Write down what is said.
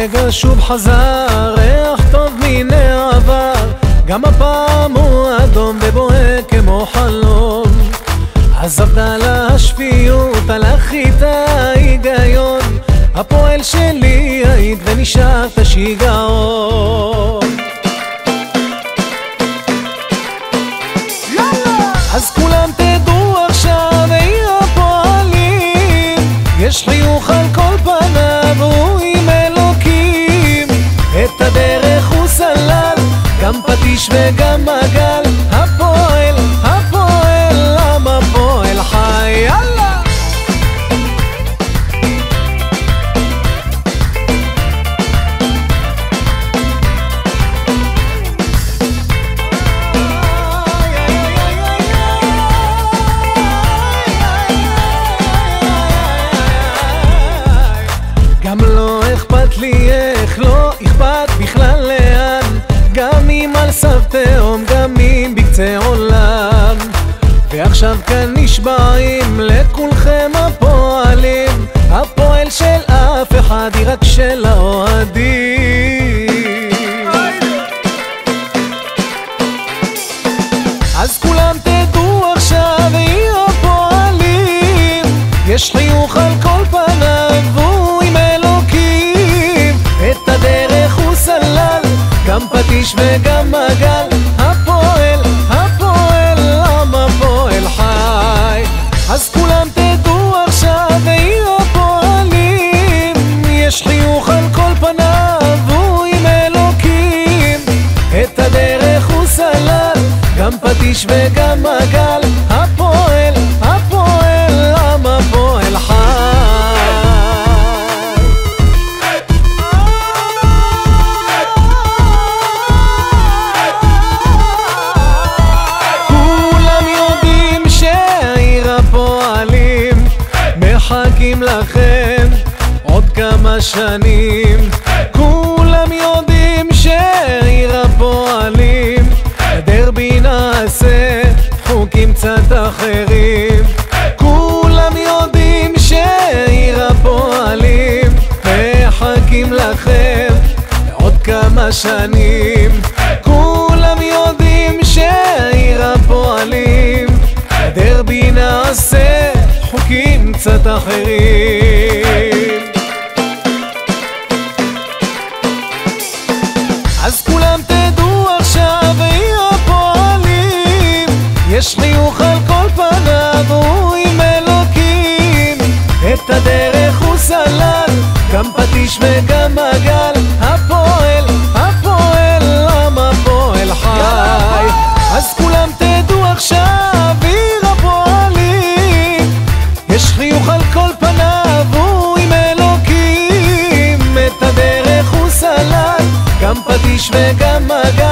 רגע שוב חזר, ריח טוב מן העבר, גם הפעם הוא אדום ובוהק כמו חלום. עזבת להשפיות, הלך איתה היגיון, הפועל שלי היית ונשארת שיגעון. אז כולם תדעו עכשיו, עיר הפועלים, יש חיוך על כל פניו, הוא עם אלוקים. את הדרך הוא סלל, גם פטיש וגם מגל, הפועל, הפועל, עם הפועל חי. יאללה! גם לא אכפת לי איך, לא אכפת בכלל לאן, גם אם על סף תהום, גם אם בקצה עולם. ועכשיו כאן נשבעים לכולכם הפועלים, הפועל של אף אחד היא רק של האוהדים. אז כולם תדעו עכשיו, עיר הפועלים, יש חיוך על כל פניו, הוא עם אלוקים. את הדרך הוא סלל, גם פטיש וגם מגל, הפועל, הפועל, עם הפועל חי. אז כולם תדעו עכשיו, עיר הפועלים, יש חיוך על כל פניו, הוא עם אלוקים. את הדרך הוא סלל, גם פטיש וגם מגל, הפועל, הפועל, עם הפועל חי. מחכים לכם עוד כמה שנים, כולם יודעים שעיר הפועלים, דרבי נעשה חוקים קצת אחרים. כולם יודעים שעיר הפועלים, מחכים לכם עוד כמה שנים, כולם יודעים שעיר הפועלים, דרבי נעשה חוקים קצת אחרים. אז כולם תדעו עכשיו, עיר הפועלים, יש חיוך על כל פניו, הוא עם אלוקים. את הדרך הוא סלל, גם פטיש וגם מגל, הפועל, הפועל, עם הפועל חי. אז כולם תדעו עכשיו, עיר הפועלים, יש חיוך על כל פניו, הוא עם אלוקים. את הדרך הוא סלל, גם פטיש וגם מגל,